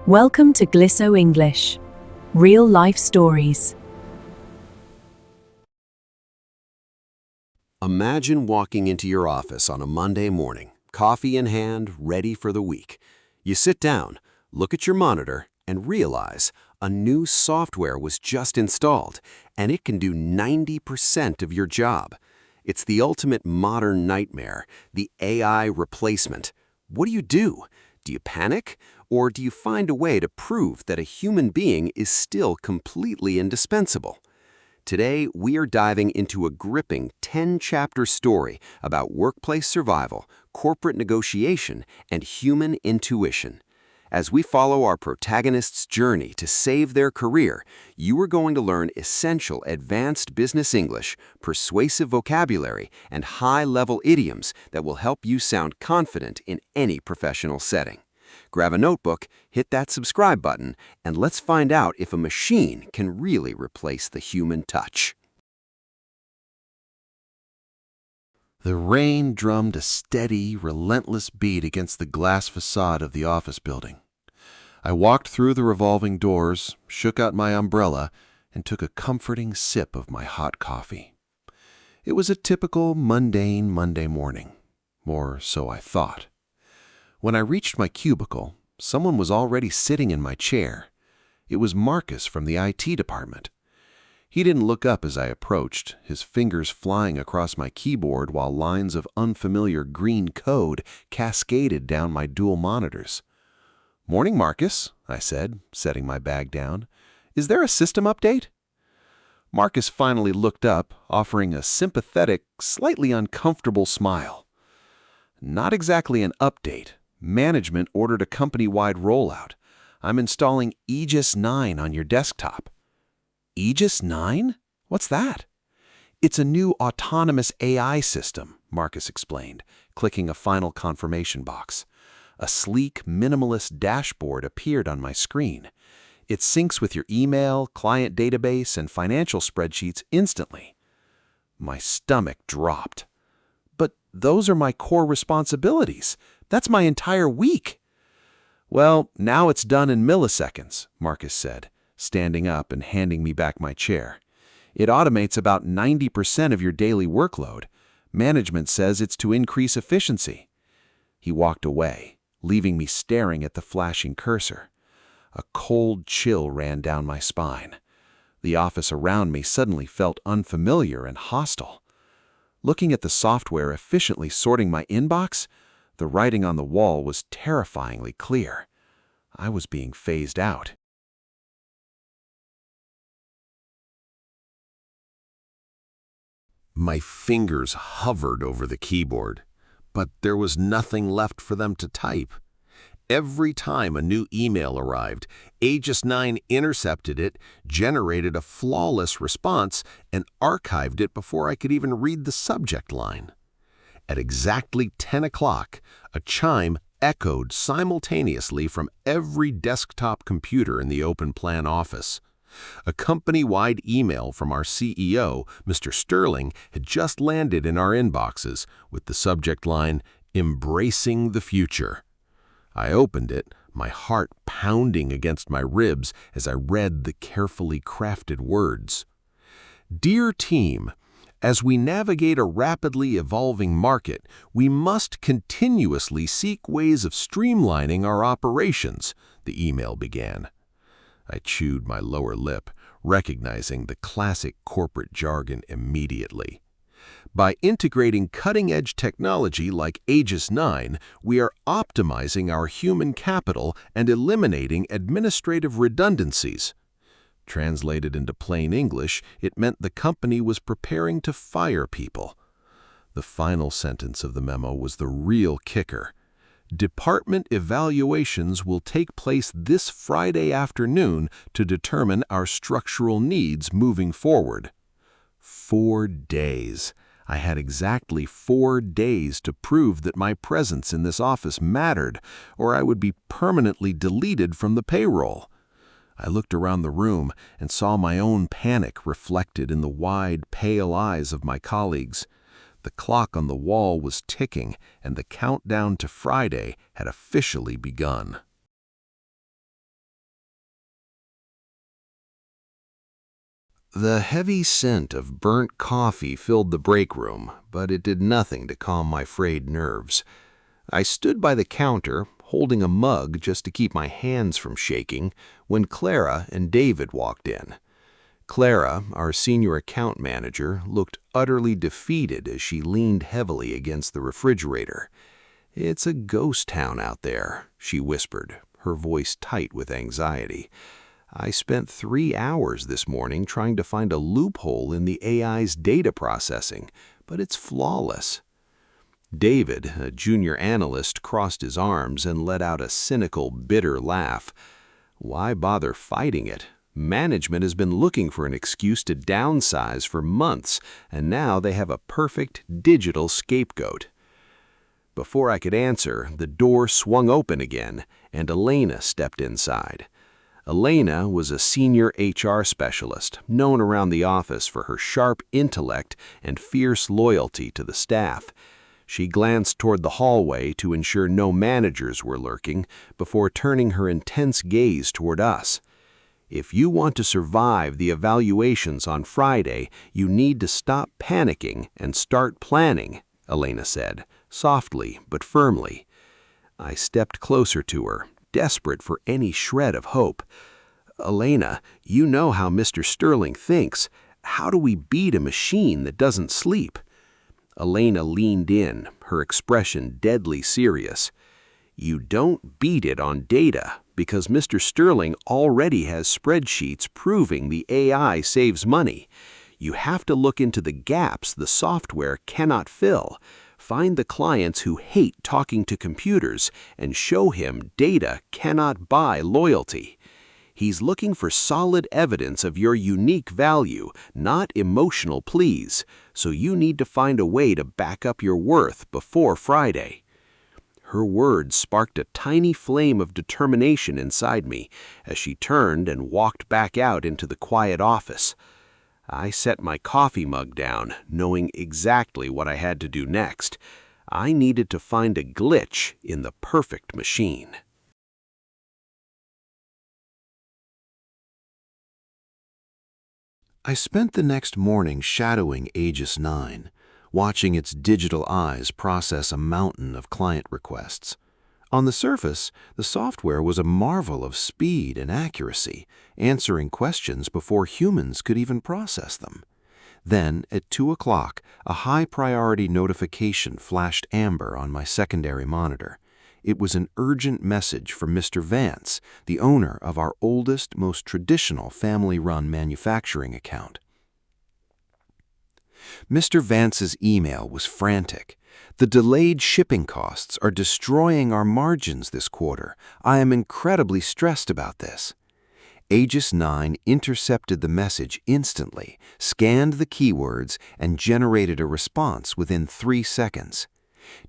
Welcome to Glisso English. Real life stories. Imagine walking into your office on a Monday morning, coffee in hand, ready for the week. You sit down, look at your monitor, and realize a new software was just installed, and it can do 90% of your job. It's the ultimate modern nightmare, the AI replacement. What do? Do you panic? Or do you find a way to prove that a human being is still completely indispensable? Today, we are diving into a gripping 10-chapter story about workplace survival, corporate negotiation, and human intuition. As we follow our protagonist's journey to save their career, you are going to learn essential advanced business English, persuasive vocabulary, and high-level idioms that will help you sound confident in any professional setting. Grab a notebook, hit that subscribe button, and let's find out if a machine can really replace the human touch. The rain drummed a steady, relentless beat against the glass facade of the office building. I walked through the revolving doors, shook out my umbrella, and took a comforting sip of my hot coffee. It was a typical, mundane Monday morning, or so I thought. When I reached my cubicle, someone was already sitting in my chair. It was Marcus from the IT department. He didn't look up as I approached, his fingers flying across my keyboard while lines of unfamiliar green code cascaded down my dual monitors. "Morning, Marcus," I said, setting my bag down. "Is there a system update?" Marcus finally looked up, offering a sympathetic, slightly uncomfortable smile. "Not exactly an update. Management ordered a company-wide rollout. I'm installing Aegis 9 on your desktop." "Aegis 9? What's that?" "It's a new autonomous AI system," Marcus explained, clicking a final confirmation box. A sleek, minimalist dashboard appeared on my screen. It syncs with your email, client database, and financial spreadsheets instantly. My stomach dropped. "But those are my core responsibilities. That's my entire week." "Well, now it's done in milliseconds," Marcus said, standing up and handing me back my chair. "It automates about 90% of your daily workload. Management says it's to increase efficiency." He walked away, leaving me staring at the flashing cursor. A cold chill ran down my spine. The office around me suddenly felt unfamiliar and hostile. Looking at the software efficiently sorting my inbox, the writing on the wall was terrifyingly clear. I was being phased out. My fingers hovered over the keyboard, but there was nothing left for them to type. Every time a new email arrived, Aegis 9 intercepted it, generated a flawless response, and archived it before I could even read the subject line. At exactly 10 o'clock, a chime echoed simultaneously from every desktop computer in the open plan office. A company-wide email from our CEO, Mr. Sterling, had just landed in our inboxes with the subject line, "Embracing the Future." I opened it, my heart pounding against my ribs as I read the carefully crafted words. "Dear team, as we navigate a rapidly evolving market, we must continuously seek ways of streamlining our operations," the email began. I chewed my lower lip, recognizing the classic corporate jargon immediately. "By integrating cutting-edge technology like Aegis 9, we are optimizing our human capital and eliminating administrative redundancies." Translated into plain English, it meant the company was preparing to fire people. The final sentence of the memo was the real kicker. "Department evaluations will take place this Friday afternoon to determine our structural needs moving forward." 4 days. I had exactly 4 days to prove that my presence in this office mattered, or I would be permanently deleted from the payroll. I looked around the room and saw my own panic reflected in the wide, pale eyes of my colleagues. The clock on the wall was ticking, and the countdown to Friday had officially begun. The heavy scent of burnt coffee filled the break room, but it did nothing to calm my frayed nerves. I stood by the counter, holding a mug just to keep my hands from shaking, when Clara and David walked in. Clara, our senior account manager, looked utterly defeated as she leaned heavily against the refrigerator. "It's a ghost town out there," she whispered, her voice tight with anxiety. "I spent 3 hours this morning trying to find a loophole in the AI's data processing, but it's flawless." David, a junior analyst, crossed his arms and let out a cynical, bitter laugh. "Why bother fighting it? Management has been looking for an excuse to downsize for months, and now they have a perfect digital scapegoat." Before I could answer, the door swung open again, and Elena stepped inside. Elena was a senior HR specialist, known around the office for her sharp intellect and fierce loyalty to the staff. She glanced toward the hallway to ensure no managers were lurking before turning her intense gaze toward us. "If you want to survive the evaluations on Friday, you need to stop panicking and start planning," Elena said, softly but firmly. I stepped closer to her, desperate for any shred of hope. "Elena, you know how Mr. Sterling thinks. How do we beat a machine that doesn't sleep?" Elena leaned in, her expression deadly serious. "You don't beat it on data, because Mr. Sterling already has spreadsheets proving the AI saves money. You have to look into the gaps the software cannot fill. Find the clients who hate talking to computers and show him data cannot buy loyalty. He's looking for solid evidence of your unique value, not emotional pleas, so you need to find a way to back up your worth before Friday." Her words sparked a tiny flame of determination inside me as she turned and walked back out into the quiet office. I set my coffee mug down, knowing exactly what I had to do next. I needed to find a glitch in the perfect machine. I spent the next morning shadowing Aegis 9, watching its digital eyes process a mountain of client requests. On the surface, the software was a marvel of speed and accuracy, answering questions before humans could even process them. Then, at 2 o'clock, a high-priority notification flashed amber on my secondary monitor. It was an urgent message from Mr. Vance, the owner of our oldest, most traditional family-run manufacturing account. Mr. Vance's email was frantic. "The delayed shipping costs are destroying our margins this quarter. I am incredibly stressed about this." Aegis 9 intercepted the message instantly, scanned the keywords, and generated a response within 3 seconds.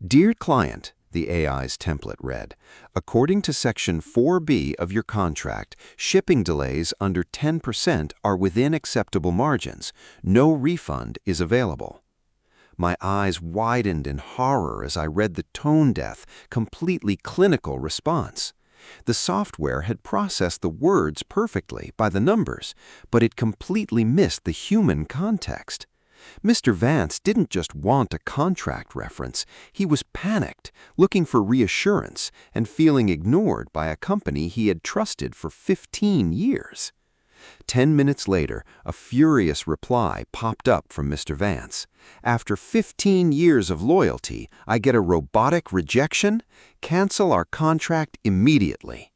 "Dear client," the AI's template read, "according to Section 4B of your contract, shipping delays under 10% are within acceptable margins. No refund is available." My eyes widened in horror as I read the tone-deaf, completely clinical response. The software had processed the words perfectly by the numbers, but it completely missed the human context. Mr. Vance didn't just want a contract reference. He was panicked, looking for reassurance, and feeling ignored by a company he had trusted for 15 years. 10 minutes later, a furious reply popped up from Mr. Vance. "After 15 years of loyalty, I get a robotic rejection? Cancel our contract immediately."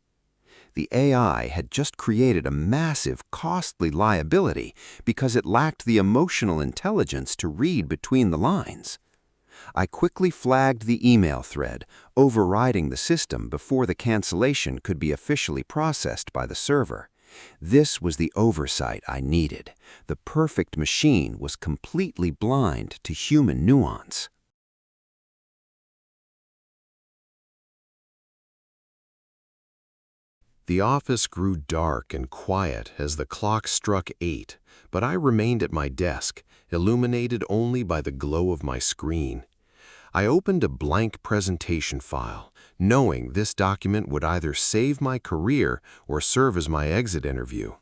The AI had just created a massive, costly liability because it lacked the emotional intelligence to read between the lines. I quickly flagged the email thread, overriding the system before the cancellation could be officially processed by the server. This was the oversight I needed. The perfect machine was completely blind to human nuance. The office grew dark and quiet as the clock struck 8, but I remained at my desk, illuminated only by the glow of my screen. I opened a blank presentation file, knowing this document would either save my career or serve as my exit interview.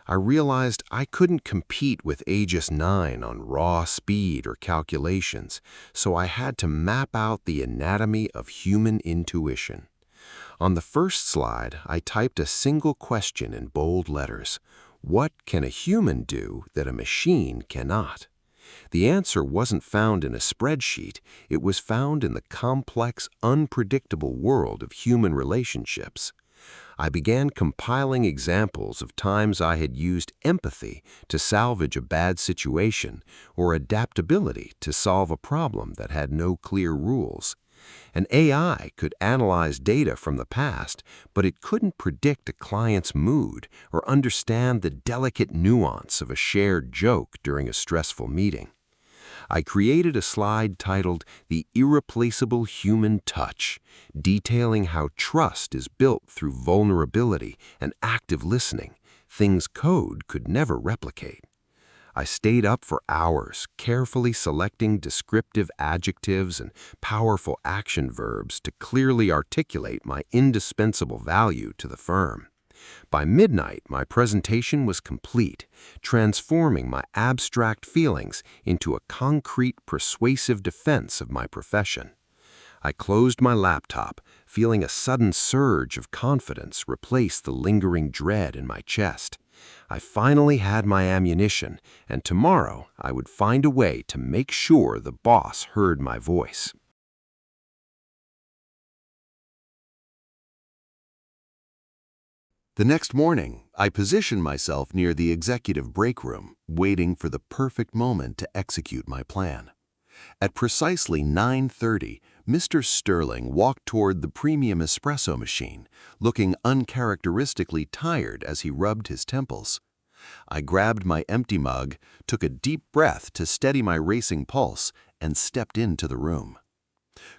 I realized I couldn't compete with Aegis 9 on raw speed or calculations, so I had to map out the anatomy of human intuition. On the first slide, I typed a single question in bold letters. What can a human do that a machine cannot? The answer wasn't found in a spreadsheet, it was found in the complex, unpredictable world of human relationships. I began compiling examples of times I had used empathy to salvage a bad situation or adaptability to solve a problem that had no clear rules. An AI could analyze data from the past, but it couldn't predict a client's mood or understand the delicate nuance of a shared joke during a stressful meeting. I created a slide titled The Irreplaceable Human Touch, detailing how trust is built through vulnerability and active listening, things code could never replicate. I stayed up for hours, carefully selecting descriptive adjectives and powerful action verbs to clearly articulate my indispensable value to the firm. By midnight, my presentation was complete, transforming my abstract feelings into a concrete, persuasive defense of my profession. I closed my laptop, feeling a sudden surge of confidence replace the lingering dread in my chest. I finally had my ammunition, and tomorrow I would find a way to make sure the boss heard my voice. The next morning, I positioned myself near the executive break room, waiting for the perfect moment to execute my plan. At precisely 9:30, Mr. Sterling walked toward the premium espresso machine, looking uncharacteristically tired as he rubbed his temples. I grabbed my empty mug, took a deep breath to steady my racing pulse, and stepped into the room.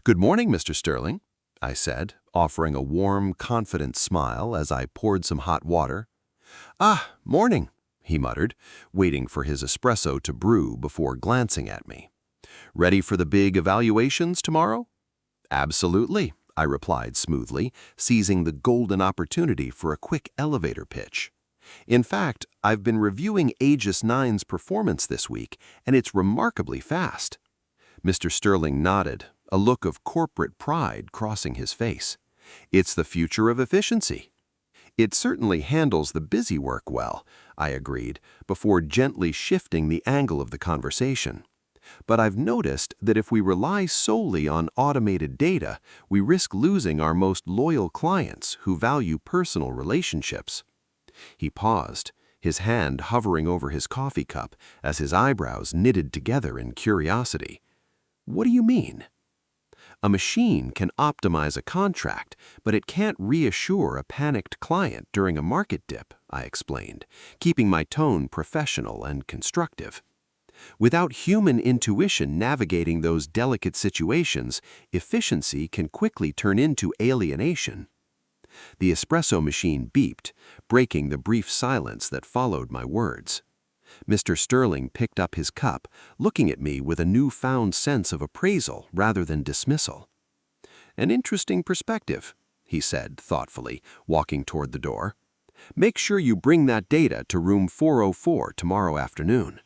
"Good morning, Mr. Sterling," I said, offering a warm, confident smile as I poured some hot water. "Ah, morning," he muttered, waiting for his espresso to brew before glancing at me. "Ready for the big evaluations tomorrow?" "Absolutely," I replied smoothly, seizing the golden opportunity for a quick elevator pitch. "In fact, I've been reviewing Aegis 9's performance this week, and it's remarkably fast." Mr. Sterling nodded, a look of corporate pride crossing his face. "It's the future of efficiency." "It certainly handles the busy work well," I agreed, before gently shifting the angle of the conversation. "But I've noticed that if we rely solely on automated data, we risk losing our most loyal clients who value personal relationships." He paused, his hand hovering over his coffee cup as his eyebrows knitted together in curiosity. "What do you mean?" "A machine can optimize a contract, but it can't reassure a panicked client during a market dip," I explained, keeping my tone professional and constructive. "Without human intuition navigating those delicate situations, efficiency can quickly turn into alienation." The espresso machine beeped, breaking the brief silence that followed my words. Mr. Sterling picked up his cup, looking at me with a newfound sense of appraisal rather than dismissal. "An interesting perspective," he said thoughtfully, walking toward the door. "Make sure you bring that data to room 404 tomorrow afternoon."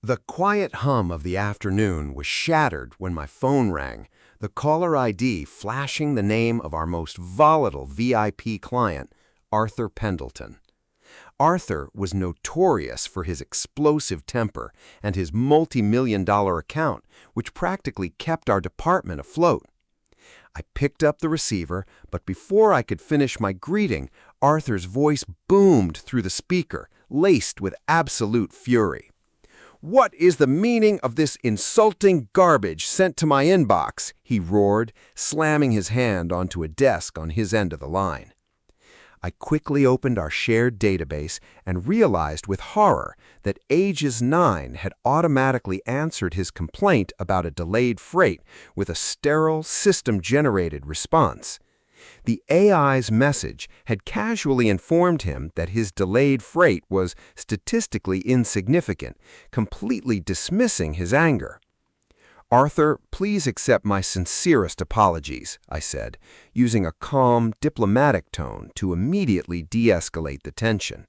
The quiet hum of the afternoon was shattered when my phone rang, the caller ID flashing the name of our most volatile VIP client, Arthur Pendleton. Arthur was notorious for his explosive temper and his multi-million-dollar account, which practically kept our department afloat. I picked up the receiver, but before I could finish my greeting, Arthur's voice boomed through the speaker, laced with absolute fury. "What is the meaning of this insulting garbage sent to my inbox?" he roared, slamming his hand onto a desk on his end of the line. I quickly opened our shared database and realized with horror that Aegis 9 had automatically answered his complaint about a delayed freight with a sterile, system-generated response. The AI's message had casually informed him that his delayed freight was statistically insignificant, completely dismissing his anger. "Arthur, please accept my sincerest apologies," I said, using a calm, diplomatic tone to immediately de-escalate the tension.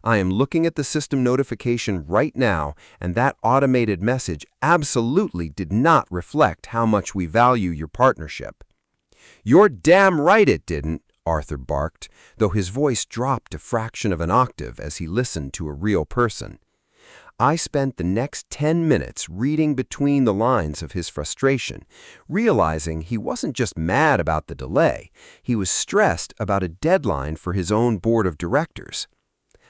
"I am looking at the system notification right now, and that automated message absolutely did not reflect how much we value your partnership." "You're damn right it didn't," Arthur barked, though his voice dropped a fraction of an octave as he listened to a real person. I spent the next 10 minutes reading between the lines of his frustration, realizing he wasn't just mad about the delay, he was stressed about a deadline for his own board of directors.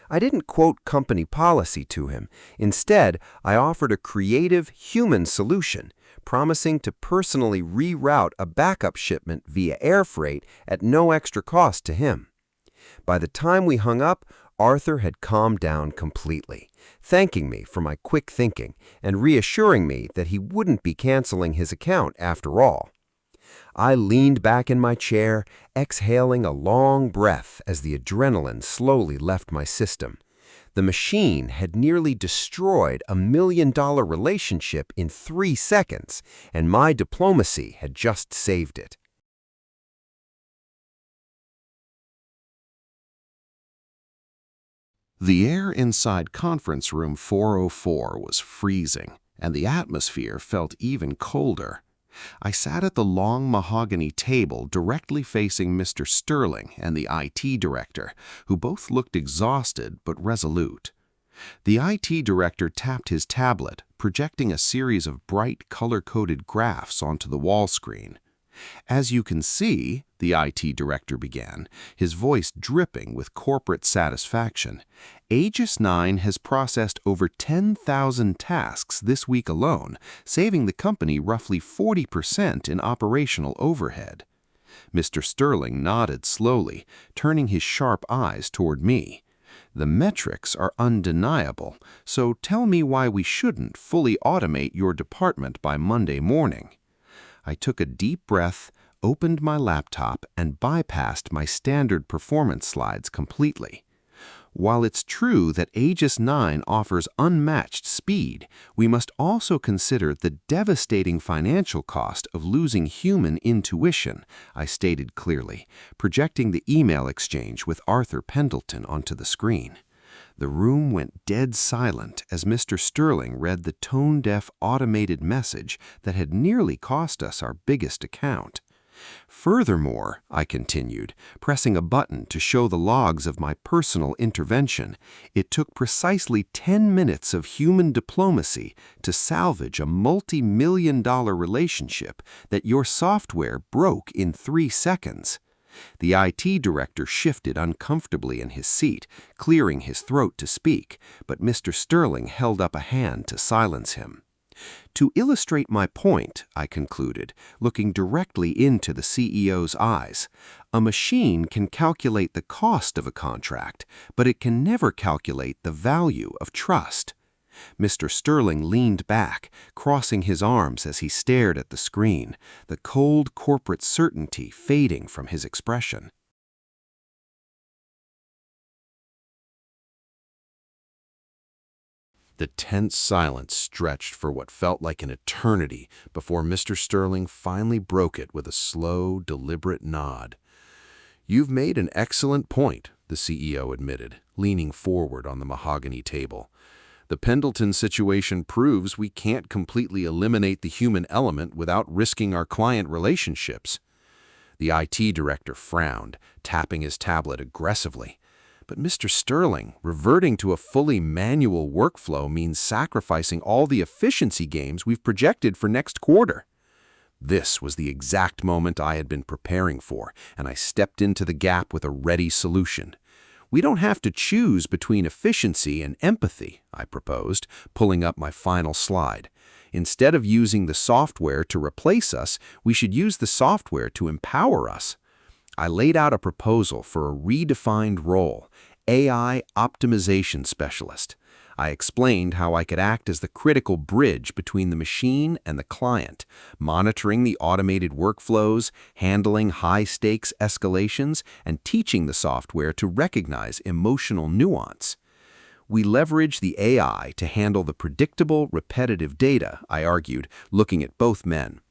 I didn't quote company policy to him. Instead, I offered a creative, human solution, promising to personally reroute a backup shipment via air freight at no extra cost to him. By the time we hung up, Arthur had calmed down completely, thanking me for my quick thinking and reassuring me that he wouldn't be canceling his account after all. I leaned back in my chair, exhaling a long breath as the adrenaline slowly left my system. The machine had nearly destroyed a $1 million relationship in 3 seconds, and my diplomacy had just saved it. The air inside conference room 404 was freezing, and the atmosphere felt even colder. I sat at the long mahogany table directly facing Mr. Sterling and the IT director, who both looked exhausted but resolute. The IT director tapped his tablet, projecting a series of bright color-coded graphs onto the wall screen. "As you can see," the IT director began, his voice dripping with corporate satisfaction, "Aegis 9 has processed over 10,000 tasks this week alone, saving the company roughly 40% in operational overhead." Mr. Sterling nodded slowly, turning his sharp eyes toward me. "The metrics are undeniable, so tell me why we shouldn't fully automate your department by Monday morning." I took a deep breath, opened my laptop, and bypassed my standard performance slides completely. While it's true that Aegis 9 offers unmatched speed, we must also consider the devastating financial cost of losing human intuition, I stated clearly, projecting the email exchange with Arthur Pendleton onto the screen. The room went dead silent as Mr. Sterling read the tone-deaf automated message that had nearly cost us our biggest account. "Furthermore," I continued, pressing a button to show the logs of my personal intervention, "it took precisely 10 minutes of human diplomacy to salvage a multi-million-dollar relationship that your software broke in 3 seconds." The IT director shifted uncomfortably in his seat, clearing his throat to speak, but Mr. Sterling held up a hand to silence him. "To illustrate my point," I concluded, looking directly into the CEO's eyes, "a machine can calculate the cost of a contract, but it can never calculate the value of trust." Mr. Sterling leaned back, crossing his arms as he stared at the screen, the cold corporate certainty fading from his expression. The tense silence stretched for what felt like an eternity before Mr. Sterling finally broke it with a slow, deliberate nod. "You've made an excellent point," the CEO admitted, leaning forward on the mahogany table. "The Pendleton situation proves we can't completely eliminate the human element without risking our client relationships." The IT director frowned, tapping his tablet aggressively. "But Mr. Sterling, reverting to a fully manual workflow means sacrificing all the efficiency gains we've projected for next quarter." This was the exact moment I had been preparing for, and I stepped into the gap with a ready solution. "We don't have to choose between efficiency and empathy," I proposed, pulling up my final slide. "Instead of using the software to replace us, we should use the software to empower us." I laid out a proposal for a redefined role, AI Optimization Specialist. I explained how I could act as the critical bridge between the machine and the client, monitoring the automated workflows, handling high-stakes escalations, and teaching the software to recognize emotional nuance. We leverage the AI to handle the predictable, repetitive data, I argued, looking at both men.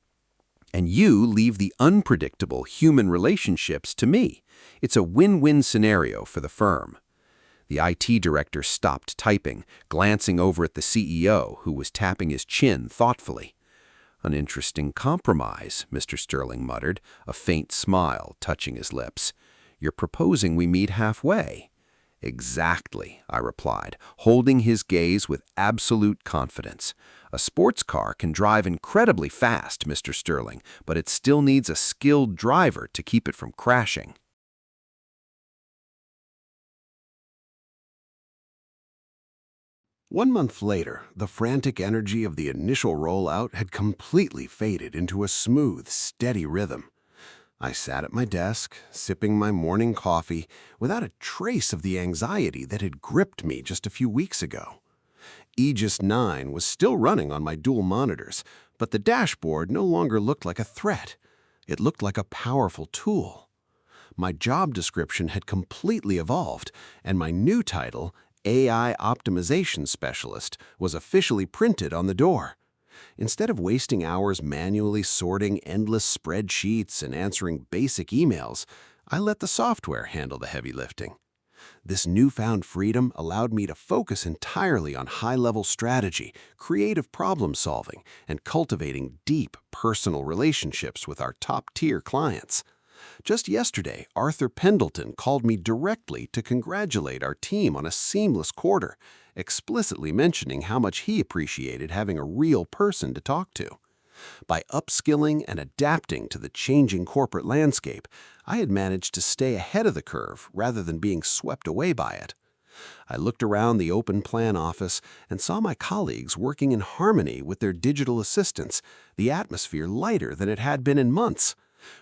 And you leave the unpredictable human relationships to me. It's a win-win scenario for the firm. The IT director stopped typing, glancing over at the CEO, who was tapping his chin thoughtfully. "An interesting compromise," Mr. Sterling muttered, a faint smile touching his lips. "You're proposing we meet halfway." "Exactly," I replied, holding his gaze with absolute confidence. "A sports car can drive incredibly fast, Mr. Sterling, but it still needs a skilled driver to keep it from crashing." One month later, the frantic energy of the initial rollout had completely faded into a smooth, steady rhythm. I sat at my desk, sipping my morning coffee, without a trace of the anxiety that had gripped me just a few weeks ago. Aegis 9 was still running on my dual monitors, but the dashboard no longer looked like a threat. It looked like a powerful tool. My job description had completely evolved, and my new title, AI Optimization Specialist, was officially printed on the door. Instead of wasting hours manually sorting endless spreadsheets and answering basic emails, I let the software handle the heavy lifting. This newfound freedom allowed me to focus entirely on high-level strategy, creative problem-solving, and cultivating deep personal relationships with our top-tier clients. Just yesterday, Arthur Pendleton called me directly to congratulate our team on a seamless quarter, explicitly mentioning how much he appreciated having a real person to talk to. By upskilling and adapting to the changing corporate landscape, I had managed to stay ahead of the curve rather than being swept away by it. I looked around the open plan office and saw my colleagues working in harmony with their digital assistants, the atmosphere lighter than it had been in months.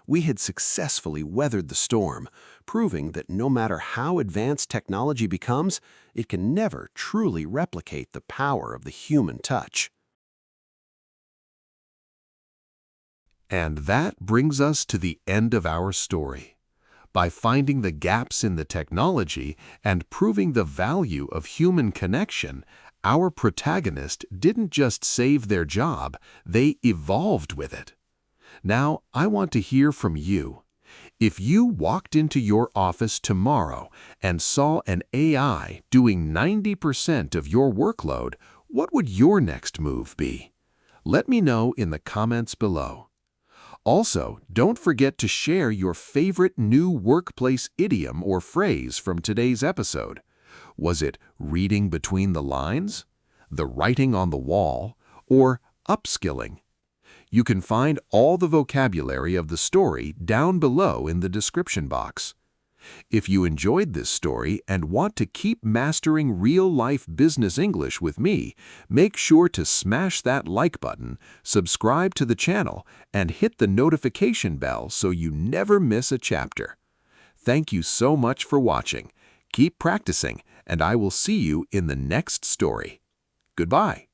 We had successfully weathered the storm, proving that no matter how advanced technology becomes, it can never truly replicate the power of the human touch. And that brings us to the end of our story. By finding the gaps in the technology and proving the value of human connection, our protagonist didn't just save their job, they evolved with it. Now, I want to hear from you. If you walked into your office tomorrow and saw an AI doing 90% of your workload, what would your next move be? Let me know in the comments below. Also, don't forget to share your favorite new workplace idiom or phrase from today's episode. Was it reading between the lines, the writing on the wall, or upskilling? You can find all the vocabulary of the story down below in the description box. If you enjoyed this story and want to keep mastering real-life business English with me, make sure to smash that like button, subscribe to the channel, and hit the notification bell so you never miss a chapter. Thank you so much for watching. Keep practicing, and I will see you in the next story. Goodbye.